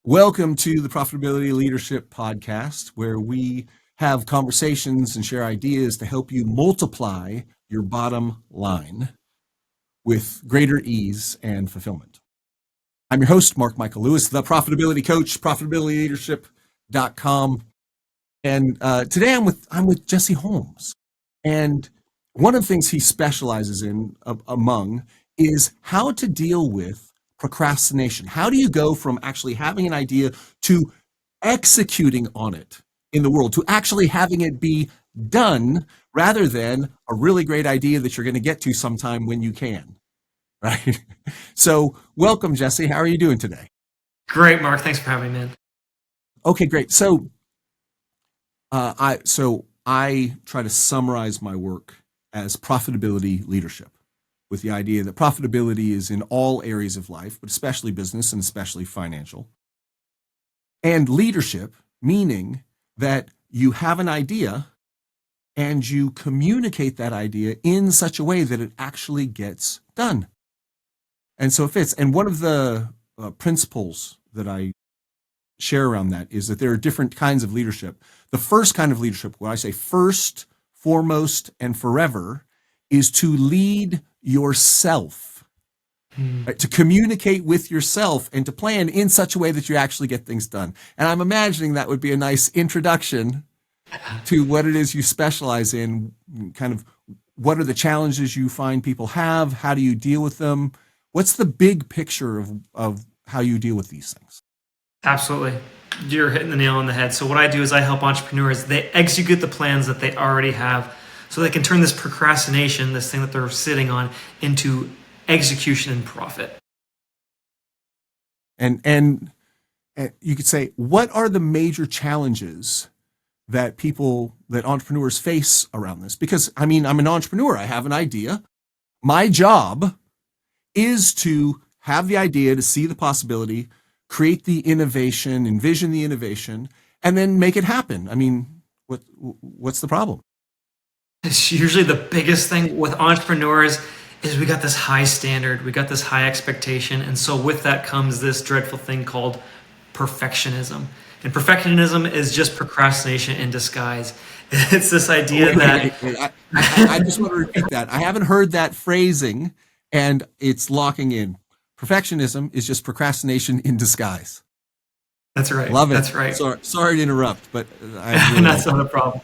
Welcome to the Profitability Leadership Podcast, where we have conversations and share ideas to help you multiply your bottom line with greater ease and fulfillment. I'm your host, Mark Michael Lewis, the Profitability Coach, profitabilityleadership.com. And today I'm with Jesse Holmes. And one of the things he specializes in among is how to deal with procrastination. How do you go from actually having an idea to executing on it in the world, to actually having it be done rather than a really great idea that you're going to get to sometime when you can, right? So welcome, Jesse. How are you doing today? Great, Mark. Thanks for having me, man. Okay, great. So I try to summarize my work as profitability leadership, with the idea that profitability is in all areas of life, but especially business and especially financial. And leadership, meaning that you have an idea and you communicate that idea in such a way that it actually gets done. And so it fits. And one of the principles that I share around that is that there are different kinds of leadership. The first kind of leadership, when I say first, foremost, and forever, is to lead yourself, right? To communicate with yourself and to plan in such a way that you actually get things done. And I'm imagining that would be a nice introduction to what it is you specialize in, kind of what are the challenges you find people have, how do you deal with them, what's the big picture of how you deal with these things? Absolutely. You're hitting the nail on the head. So what I do is I help entrepreneurs, they execute the plans that they already have so they can turn this procrastination, this thing that they're sitting on, into execution and profit. And you could say, what are the major challenges that entrepreneurs face around this? Because I mean, I'm an entrepreneur, I have an idea. My job is to have the idea, to see the possibility, create the innovation, envision the innovation, and then make it happen. I mean, what's the problem? It's usually the biggest thing with entrepreneurs is we got this high standard, we got this high expectation, and so with that comes this dreadful thing called perfectionism. And perfectionism is just procrastination in disguise. It's this idea wait. I just want to repeat that. I haven't heard that phrasing, and it's locking in. Perfectionism is just procrastination in disguise. That's right. Love it. That's right. Sorry to interrupt, but I really That's not a problem.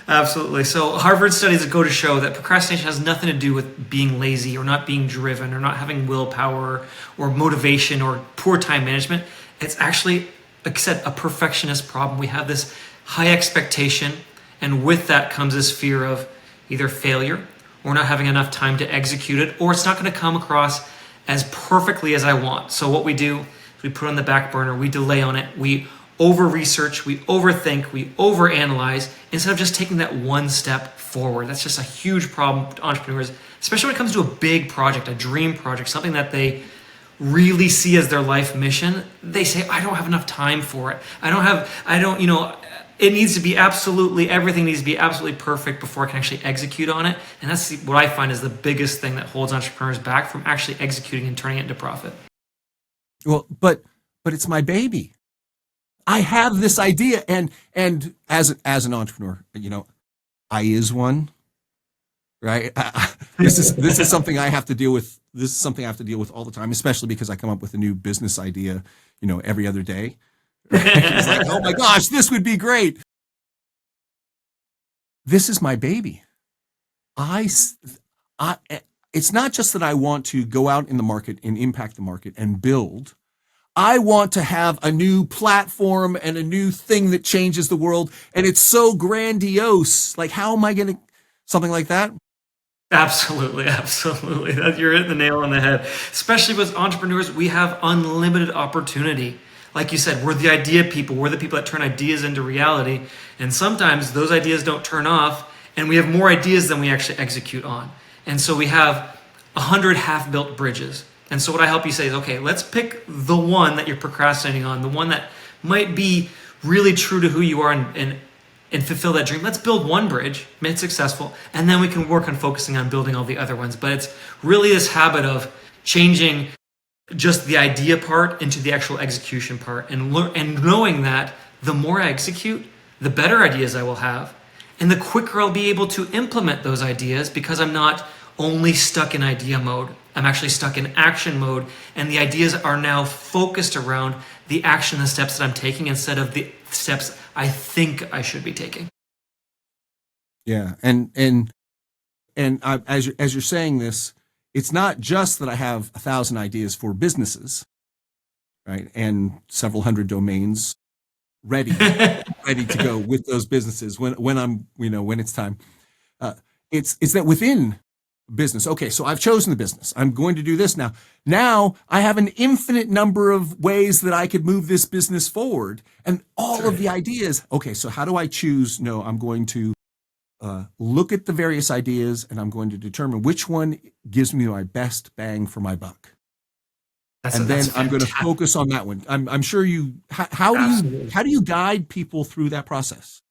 Absolutely. So Harvard studies go to show that procrastination has nothing to do with being lazy or not being driven or not having willpower or motivation or poor time management. It's actually, like I said, a perfectionist problem. We have this high expectation, and with that comes this fear of either failure or not having enough time to execute it, or it's not going to come across as perfectly as I want. So what we do is we put it on the back burner, we delay on it, we over-research, we overthink, we overanalyze, instead of just taking that one step forward. That's just a huge problem to entrepreneurs, especially when it comes to a big project, a dream project, something that they really see as their life mission. They say, I don't have enough time for it. It needs to be everything needs to be absolutely perfect before I can actually execute on it. And that's what I find is the biggest thing that holds entrepreneurs back from actually executing and turning it into profit. Well, but it's my baby. I have this idea, and as an entrepreneur, I is one, right? This is something I have to deal with. This is something I have to deal with all the time, especially because I come up with a new business idea, every other day. Right? It's like, oh my gosh, this would be great. This is my baby. It's not just that I want to go out in the market and impact the market and build. I want to have a new platform and a new thing that changes the world. And it's so grandiose. Like, how am I going to, something like that? Absolutely. You're hitting the nail on the head. Especially with entrepreneurs, we have unlimited opportunity. Like you said, we're the idea people. We're the people that turn ideas into reality. And sometimes those ideas don't turn off, and we have more ideas than we actually execute on. And so we have 100 half-built bridges. And so what I help you say is, okay, let's pick the one that you're procrastinating on, the one that might be really true to who you are and fulfill that dream. Let's build one bridge, make it successful, and then we can work on focusing on building all the other ones. But it's really this habit of changing just the idea part into the actual execution part, and knowing that the more I execute, the better ideas I will have, and the quicker I'll be able to implement those ideas, because I'm not only stuck in idea mode. I'm actually stuck in action mode, and the ideas are now focused around the action and steps that I'm taking instead of the steps I think I should be taking. Yeah, as you're saying this, it's not just that I have 1,000 ideas for businesses, right, and several hundred domains ready to go with those businesses when I'm when it's time. It's that within business. Okay, so I've chosen the business. I'm going to do this now. Now I have an infinite number of ways that I could move this business forward, and all of the ideas. Okay, so how do I choose? No, I'm going to look at the various ideas, and I'm going to determine which one gives me my best bang for my buck. Then I'm going to focus on that one. I'm sure you. How do you guide people through that process?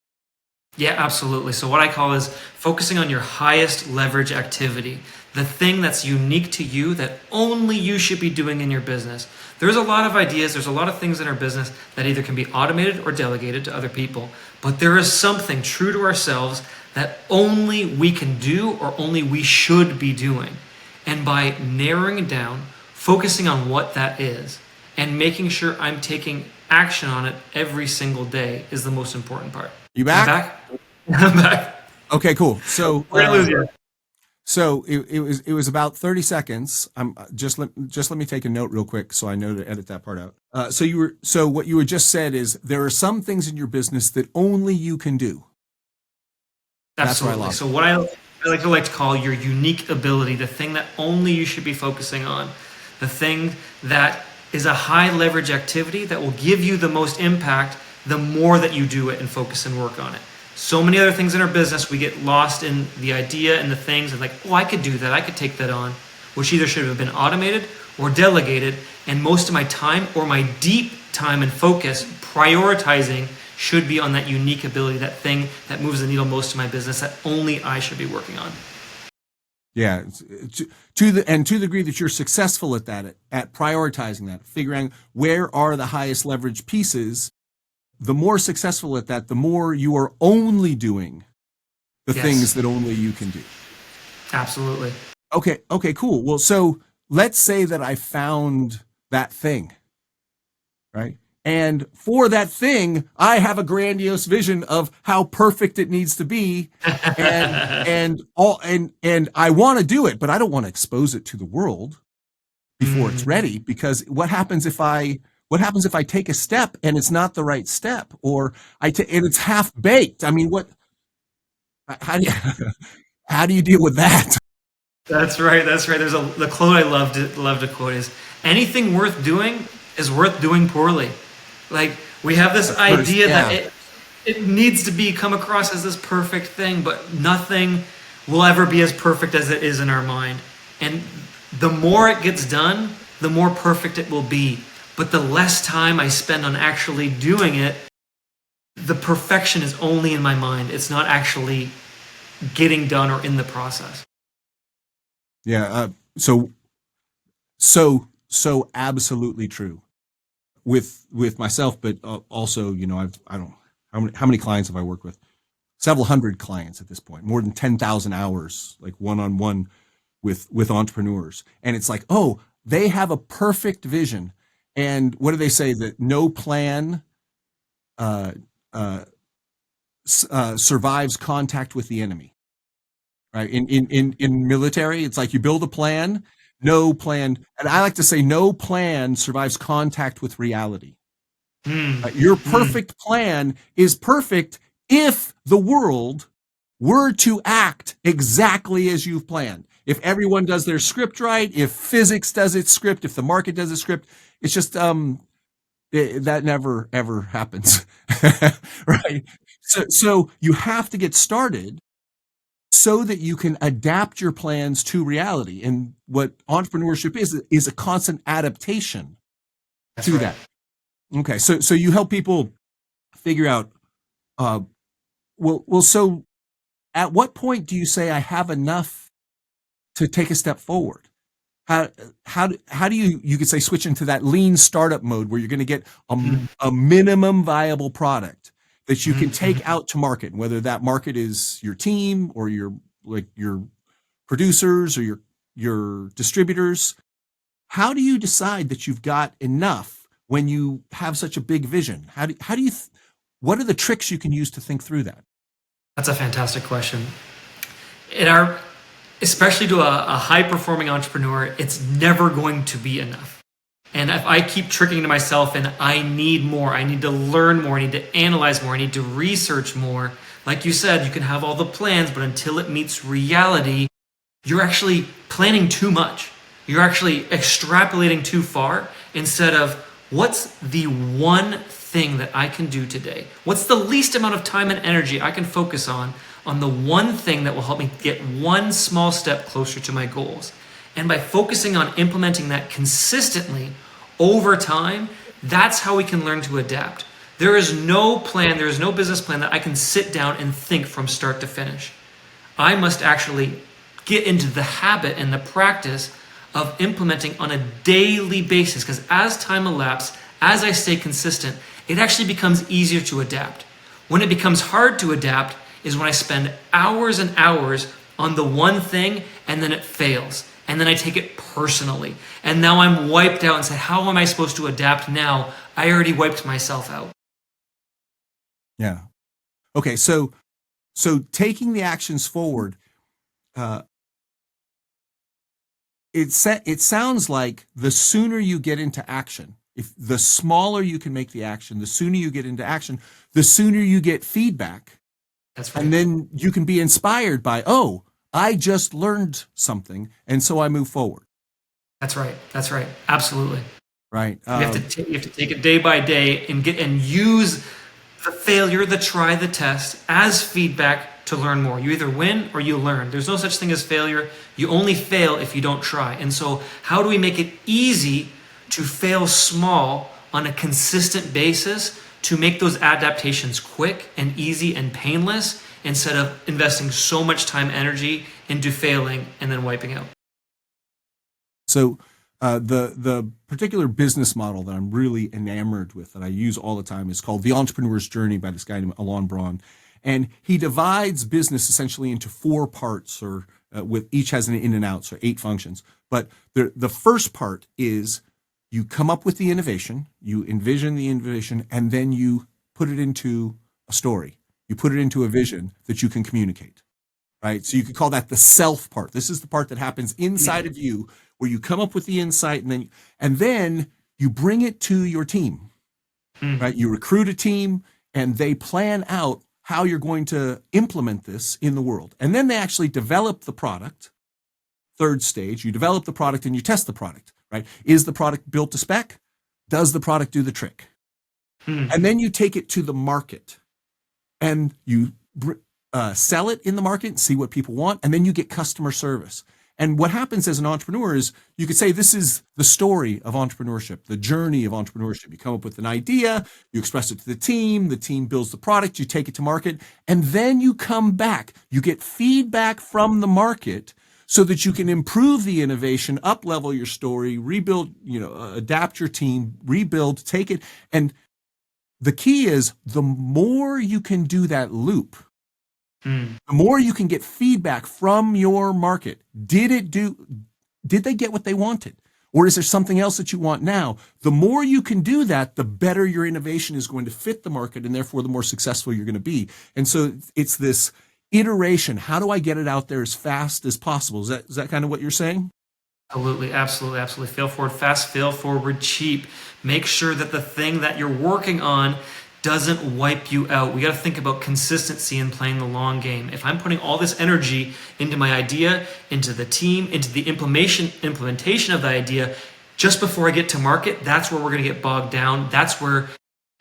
Yeah, absolutely. So what I call is focusing on your highest leverage activity, the thing that's unique to you that only you should be doing in your business. There's a lot of ideas, there's a lot of things in our business that either can be automated or delegated to other people, but there is something true to ourselves that only we can do or only we should be doing. And by narrowing it down, focusing on what that is, and making sure I'm taking action on it every single day is the most important part. You back? I'm back. Okay, cool. So we're gonna lose you. So it was about 30 seconds. Just let me take a note real quick so I know to edit that part out. So what you were just said is there are some things in your business that only you can do. Absolutely. So what I like to call your unique ability, the thing that only you should be focusing on, the thing that is a high leverage activity that will give you the most impact the more that you do it and focus and work on it. So many other things in our business, we get lost in the idea and the things and like, oh, I could do that. I could take that on, which either should have been automated or delegated. And most of my time or my deep time and focus prioritizing should be on that unique ability, that thing that moves the needle most in my business that only I should be working on. Yeah, to the degree that you're successful at that, at prioritizing that, figuring where are the highest leverage pieces, the more successful at that, the more you are only doing the things that only you can do. Absolutely. Okay, cool. Well, so let's say that I found that thing, right? And for that thing, I have a grandiose vision of how perfect it needs to be, and I want to do it, but I don't want to expose it to the world before it's ready. Because what happens if I take a step and it's not the right step, or and it's half baked? I mean, how do you deal with that? That's right. There's the quote I love to quote is, anything worth doing is worth doing poorly. Like, we have this idea that it needs to come across as this perfect thing, but nothing will ever be as perfect as it is in our mind. And the more it gets done, the more perfect it will be. But the less time I spend on actually doing it, the perfection is only in my mind. It's not actually getting done or in the process. Yeah. So absolutely true with myself, but also, I don't how many clients have I worked with? Several hundred clients at this point, more than 10,000 hours, like one-on-one with entrepreneurs. And it's like, oh, they have a perfect vision. And what do they say? That no plan survives contact with the enemy, right? In military, it's like you build a plan, no plan, and I like to say no plan survives contact with reality. Your perfect plan is perfect if the world were to act exactly as you've planned. If everyone does their script right, if physics does its script, if the market does its script, it's just that never ever happens, right? So you have to get started so that you can adapt your plans to reality. And what entrepreneurship is a constant adaptation to that. Okay, so you help people figure out. So at what point do you say I have enough to take a step forward? How how do you could say switch into that lean startup mode where you're going to get a minimum viable product that you can take out to market, whether that market is your team or your producers or your distributors. How do you decide that you've got enough when you have such a big vision? How do you what are the tricks you can use to think through that? That's a fantastic question. In our, especially to a high performing entrepreneur, it's never going to be enough. And if I keep tricking to myself and I need more, I need to learn more, I need to analyze more, I need to research more. Like you said, you can have all the plans, but until it meets reality, you're actually planning too much. You're actually extrapolating too far instead of what's the one thing that I can do today? What's the least amount of time and energy I can focus on the one thing that will help me get one small step closer to my goals? And by focusing on implementing that consistently over time, that's how we can learn to adapt. There is no plan, there is no business plan that I can sit down and think from start to finish. I must actually get into the habit and the practice of implementing on a daily basis, because as time elapses, as I stay consistent, it actually becomes easier to adapt. When it becomes hard to adapt is when I spend hours and hours on the one thing and then it fails. And then I take it personally. And now I'm wiped out and say, how am I supposed to adapt now? I already wiped myself out. Yeah. Okay. So taking the actions forward, uh, it sounds like the sooner you get into action, if the smaller you can make the action, the sooner you get into action, the sooner you get feedback. That's right. And then you can be inspired by, oh, I just learned something, and so I move forward. That's right. That's right. Absolutely. Right. You have to take it day by day and use the failure, the try, the test as feedback to learn more. You either win or you learn. There's no such thing as failure. You only fail if you don't try. And so how do we make it easy to fail small on a consistent basis to make those adaptations quick and easy and painless instead of investing so much time, energy into failing and then wiping out? So the particular business model that I'm really enamored with, that I use all the time, is called The Entrepreneur's Journey by this guy named Alon Braun. And he divides business essentially into four parts, or with each has an in and out, so 8 functions. But the first part is you come up with the innovation, you envision the innovation, and then you put it into a story. You put it into a vision that you can communicate, right? So you could call that the self part. This is the part that happens inside of you, where you come up with the insight and then you bring it to your team, right? You recruit a team and they plan out how you're going to implement this in the world. And then they actually develop the product. Third stage, you develop the product and you test the product, right? Is the product built to spec? Does the product do the trick? And then you take it to the market and you sell it in the market and see what people want. And then you get customer service. And what happens as an entrepreneur is, you could say this is the story of entrepreneurship, the journey of entrepreneurship. You come up with an idea, you express it to the team builds the product, you take it to market, and then you come back. You get feedback from the market so that you can improve the innovation, up-level your story, rebuild, adapt your team, rebuild, take it. And the key is, the more you can do that loop, the more you can get feedback from your market. Did they get what they wanted? Or is there something else that you want now? The more you can do that, the better your innovation is going to fit the market, and therefore the more successful you're going to be. And so it's this iteration. How do I get it out there as fast as possible? Is that kind of what you're saying? Absolutely, absolutely, absolutely. Fail forward fast, fail forward cheap. Make sure that the thing that you're working on doesn't wipe you out. We got to think about consistency and playing the long game. If I'm putting all this energy into my idea, into the team, into the implementation of the idea, just before I get to market, that's where we're going to get bogged down. That's where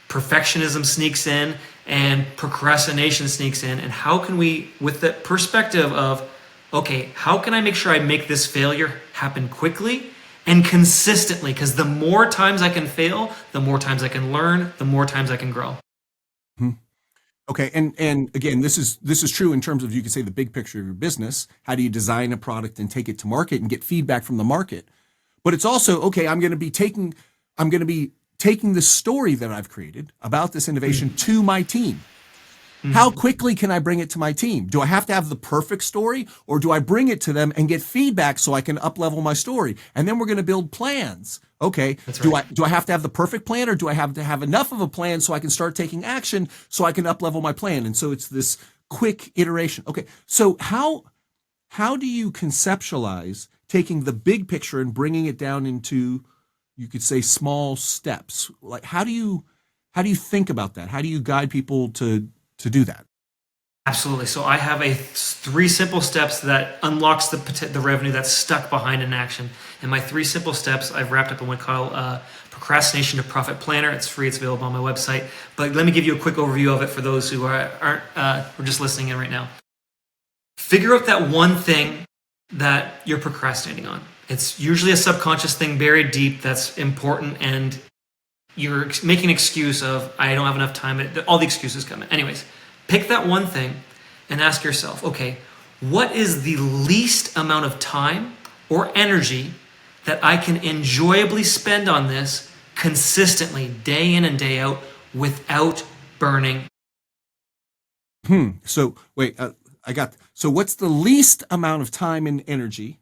perfectionism sneaks in and procrastination sneaks in. And how can we, with the perspective of, okay, how can I make sure I make this failure happen quickly and consistently? Because the more times I can fail, the more times I can learn, the more times I can grow. Okay, and again, this is true in terms of, you could say, the big picture of your business. How do you design a product and take it to market and get feedback from the market? But it's also, okay, I'm going to be taking the story that I've created about this innovation to my team. How quickly can I bring it to my team? Do I have to have the perfect story, or do I bring it to them and get feedback so I can up-level my story? And then we're going to build plans. Okay, That's do right. I have to have the perfect plan, or do I have to have enough of a plan so I can start taking action so I can up-level my plan? And so it's this quick iteration. Okay, so how do you conceptualize taking the big picture and bringing it down into, you could say, small steps? Like, how do you think about that? How do you guide people to do that? Absolutely. So I have a three simple steps that unlocks the revenue that's stuck behind an action. And my three simple steps I've wrapped up in what I call Procrastination-to-Profit Planner. It's free. It's available on my website. But let me give you a quick overview of it for those who aren't or just listening in right now. Figure out that one thing that you're procrastinating on. It's usually a subconscious thing buried deep that's important, and you're making an excuse of, I don't have enough time. All the excuses come in. Anyways, pick that one thing and ask yourself, okay, what is the least amount of time or energy that I can enjoyably spend on this consistently, day in and day out, without burning? So wait, so what's the least amount of time and energy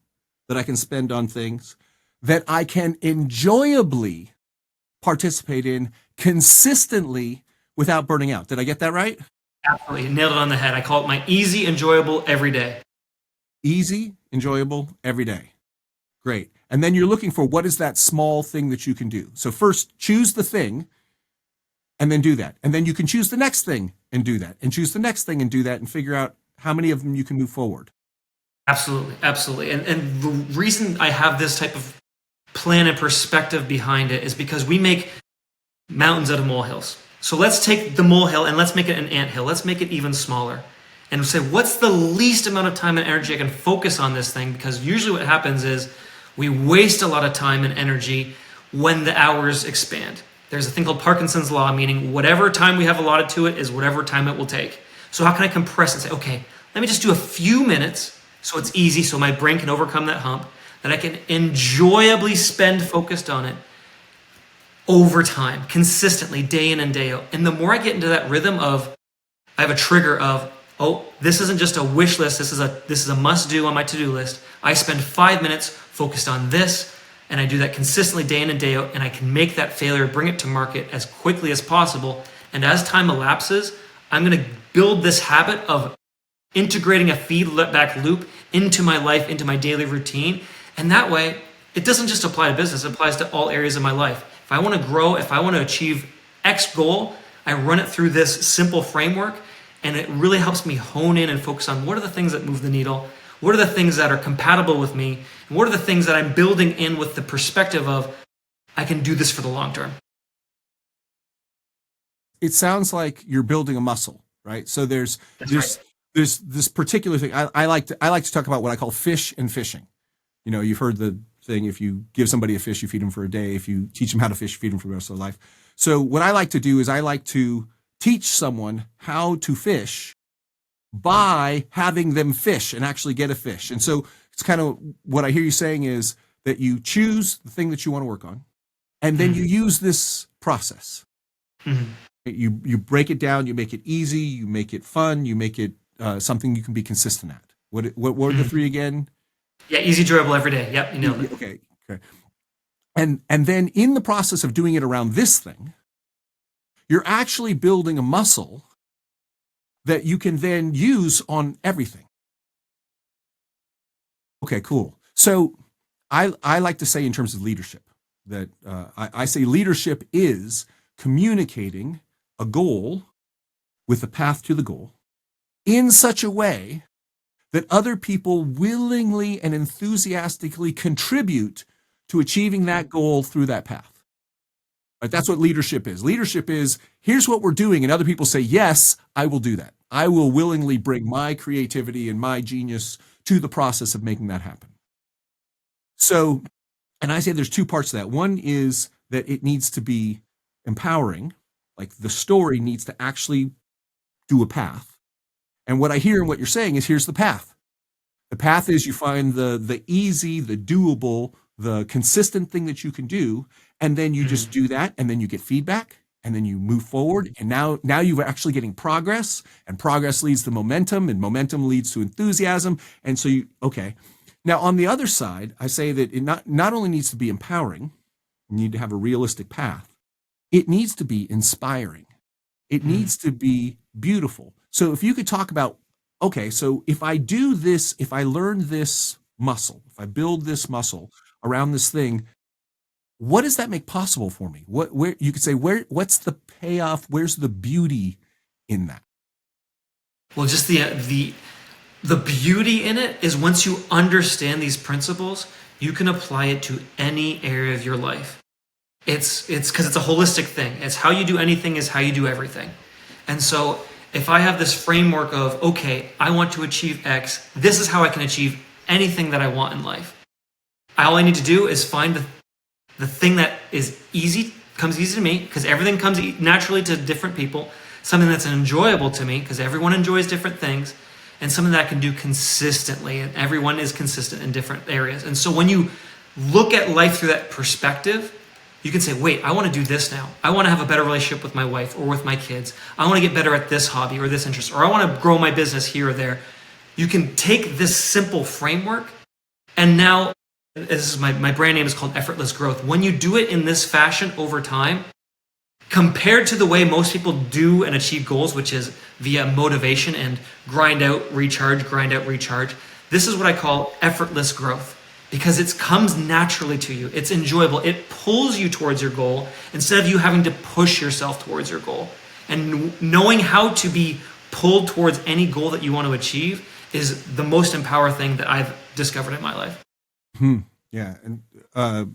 that I can spend on things that I can enjoyably participate in consistently without burning out? Did I get that right? Absolutely. You nailed it on the head. I call it my easy, enjoyable, every day. Easy, enjoyable, every day. Great. And then you're looking for, what is that small thing that you can do? So first choose the thing and then do that. And then you can choose the next thing and do that, and choose the next thing and do that, and figure out how many of them you can move forward. Absolutely. Absolutely. And the reason I have this type of plan and perspective behind it is because we make mountains out of molehills. So let's take the molehill and let's make it an anthill. Let's make it even smaller. And say, what's the least amount of time and energy I can focus on this thing? Because usually what happens is we waste a lot of time and energy when the hours expand. There's a thing called Parkinson's law, meaning whatever time we have allotted to it is whatever time it will take. So how can I compress and say, okay, let me just do a few minutes so it's easy, so my brain can overcome that hump, that I can enjoyably spend focused on it over time, consistently, day in and day out. And the more I get into that rhythm of, I have a trigger of, oh, this isn't just a wish list, this is a must do on my to-do list. I spend 5 minutes focused on this, and I do that consistently day in and day out, and I can make that failure, bring it to market as quickly as possible. And as time elapses, I'm going to build this habit of integrating a feedback loop into my life, into my daily routine. And that way, it doesn't just apply to business, it applies to all areas of my life. If I want to grow, if I want to achieve X goal, I run it through this simple framework, and it really helps me hone in and focus on, what are the things that move the needle? What are the things that are compatible with me? And what are the things that I'm building in with the perspective of, I can do this for the long term? It sounds like you're building a muscle, right? So there's That's there's right. there's this particular thing. I like to talk about what I call fish and fishing. You've heard the thing: if you give somebody a fish, you feed them for a day. If you teach them how to fish, you feed them for the rest of their life. So what I like to do is, I like to teach someone how to fish by having them fish and actually get a fish. And so it's kind of what I hear you saying is that you choose the thing that you want to work on, and then you use this process. Mhm. You break it down, you make it easy, you make it fun, you make it something you can be consistent at. What were the three again? Yeah, easy, enjoyable, every day. Yep, you nailed it. Okay. And then in the process of doing it around this thing, you're actually building a muscle that you can then use on everything. Okay, cool. So I like to say, in terms of leadership, that I say leadership is communicating a goal with a path to the goal in such a way that other people willingly and enthusiastically contribute to achieving that goal through that path. Right? That's what leadership is. Leadership is, here's what we're doing, and other people say, yes, I will do that. I will willingly bring my creativity and my genius to the process of making that happen. So, and I say there's two parts to that. One is that it needs to be empowering, like the story needs to actually do a path. And what I hear and what you're saying is, here's the path. The path is you find the easy, the doable, the consistent thing that you can do, and then you just do that, and then you get feedback, and then you move forward, and now you're actually getting progress, and progress leads to momentum, and momentum leads to enthusiasm, and so okay. Now, on the other side, I say that it not only needs to be empowering, you need to have a realistic path, it needs to be inspiring. It needs to be beautiful. So if you could talk about, okay, so if I do this, if I learn this muscle, if I build this muscle around this thing, what does that make possible for me? Where you could say, what's the payoff? Where's the beauty in that? Well, just the beauty in it is once you understand these principles, you can apply it to any area of your life. It's because it's a holistic thing. It's how you do anything is how you do everything. And so if I have this framework of, okay, I want to achieve X, this is how I can achieve anything that I want in life. All I need to do is find the thing that is easy, comes easy to me, because everything comes naturally to different people, something that's enjoyable to me, because everyone enjoys different things, and something that I can do consistently, and everyone is consistent in different areas. And so when you look at life through that perspective, you can say, wait, I want to do this now. I want to have a better relationship with my wife or with my kids. I want to get better at this hobby or this interest, or I want to grow my business here or there. You can take this simple framework, and now, this is my brand name is called Effortless Growth. When you do it in this fashion over time, compared to the way most people do and achieve goals, which is via motivation and grind out, recharge, this is what I call effortless growth, because it comes naturally to you. It's enjoyable. It pulls you towards your goal instead of you having to push yourself towards your goal. And knowing how to be pulled towards any goal that you want to achieve is the most empowering thing that I've discovered in my life. Yeah, and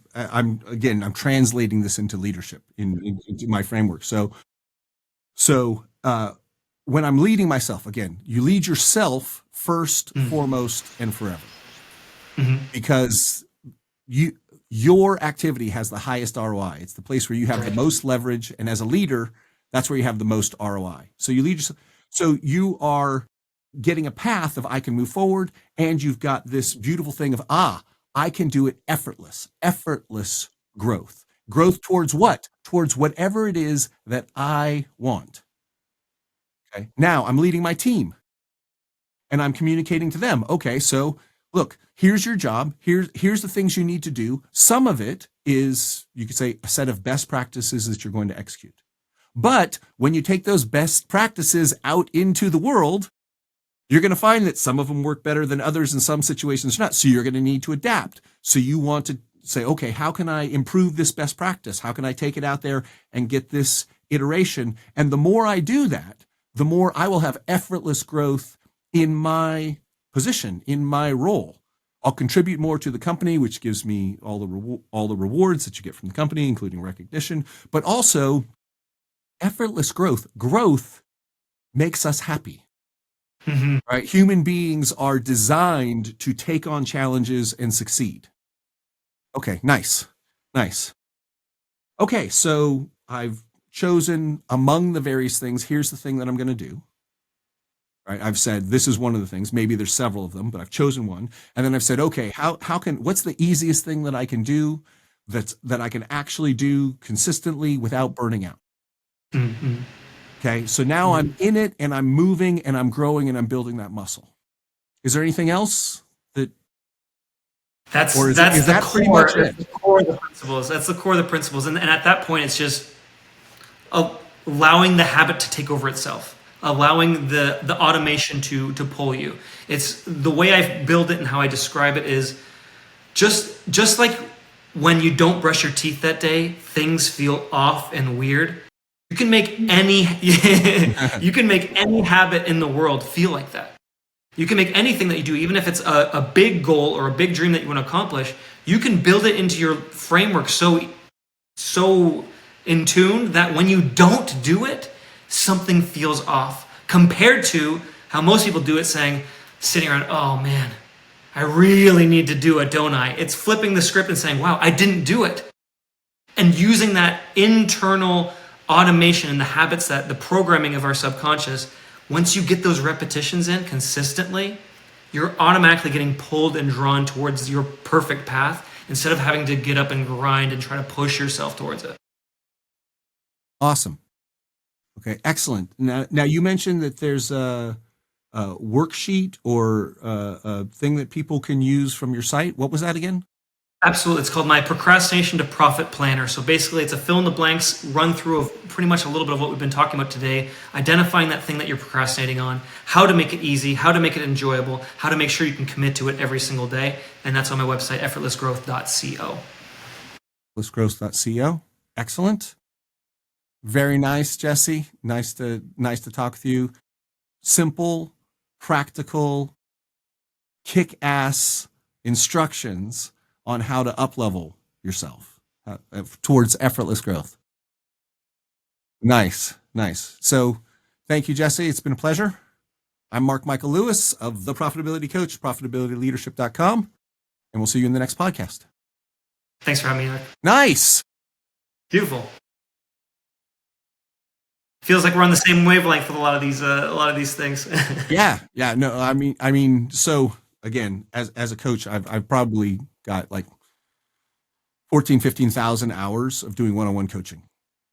I'm translating this into leadership into my framework. So when I'm leading myself, again, you lead yourself first, foremost, and forever, because your activity has the highest ROI. It's the place where you have the most leverage, and as a leader, that's where you have the most ROI. So you lead yourself. So you are getting a path of I can move forward, and you've got this beautiful thing of I can do it effortless growth. Growth towards what? Towards whatever it is that I want. Okay. Now I'm leading my team and I'm communicating to them. Okay. So look, here's your job. Here's the things you need to do. Some of it is, you could say, a set of best practices that you're going to execute. But when you take those best practices out into the world, you're going to find that some of them work better than others in some situations not. So you're going to need to adapt. So you want to say, okay, how can I improve this best practice? How can I take it out there and get this iteration? And the more I do that, the more I will have effortless growth in my position, in my role. I'll contribute more to the company, which gives me all the rewards that you get from the company, including recognition, but also effortless growth. Growth makes us happy. Right? Human beings are designed to take on challenges and succeed. Okay, nice. Okay, so I've chosen among the various things, here's the thing that I'm going to do. Right? I've said this is one of the things. Maybe there's several of them, but I've chosen one. And then I've said, okay, what's the easiest thing that I can do that I can actually do consistently without burning out? Okay, so now I'm in it and I'm moving and I'm growing and I'm building that muscle. Is there anything else that's that core, pretty much it? The core of the principles. That's the core of the principles. And at that point, it's just allowing the habit to take over itself, allowing the automation to pull you. It's the way I build it and how I describe it is just like when you don't brush your teeth that day, things feel off and weird. You can make any habit in the world feel like that. You can make anything that you do, even if it's a big goal or a big dream that you want to accomplish, you can build it into your framework so in tune that when you don't do it, something feels off. Compared to how most people do it, sitting around, oh man, I really need to do it, don't I? It's flipping the script and saying, wow, I didn't do it. And using that internal automation and the habits, that the programming of our subconscious, Once you get those repetitions in consistently, you're automatically getting pulled and drawn towards your perfect path instead of having to get up and grind and try to push yourself towards it. Awesome. Okay, excellent. Now you mentioned that there's a worksheet or a thing that people can use from your site. What was that again? Absolutely. It's called my Procrastination-to-Profit Planner. So basically, it's a fill in the blanks run through of pretty much a little bit of what we've been talking about today, identifying that thing that you're procrastinating on, how to make it easy, how to make it enjoyable, how to make sure you can commit to it every single day. And that's on my website, effortlessgrowth.co. Effortlessgrowth.co. Excellent. Very nice, Jesse. Nice to talk with you. Simple, practical, kick-ass instructions on how to up-level yourself towards effortless growth. Nice. So thank you, Jesse. It's been a pleasure. I'm Mark Michael Lewis of The Profitability Coach, profitabilityleadership.com, and we'll see you in the next podcast. Thanks for having me, Eric. Nice. Beautiful. Feels like we're on the same wavelength with a lot of these things. Yeah. No, I mean, so again, as a coach, I've probably got like 15,000 hours of doing one-on-one coaching,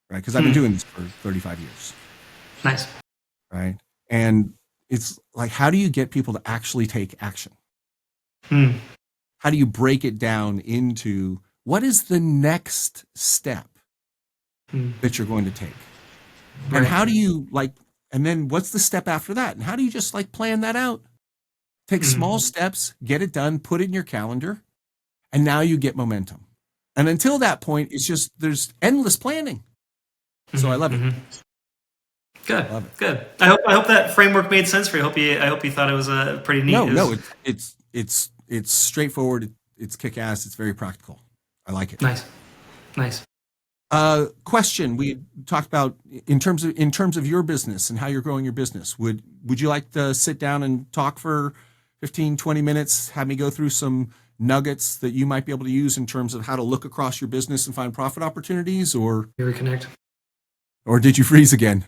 right? Because I've been doing this for 35 years. Nice. Right. And it's like, how do you get people to actually take action? How do you break it down into what is the next step that you're going to take? Right. And how do you and then what's the step after that? And how do you just plan that out? Take small steps, get it done, put it in your calendar, and now you get momentum. And until that point, it's just, there's endless planning. So I love it. Good. I hope that framework made sense for you. I hope you thought it was pretty neat. No, it's straightforward. It's kick-ass. It's very practical. I like it. Nice. Question we talked about in terms of your business and how you're growing your business. Would you like to sit down and talk for 15, 20 minutes, have me go through some nuggets that you might be able to use in terms of how to look across your business and find profit opportunities, or reconnect? Or did you freeze again?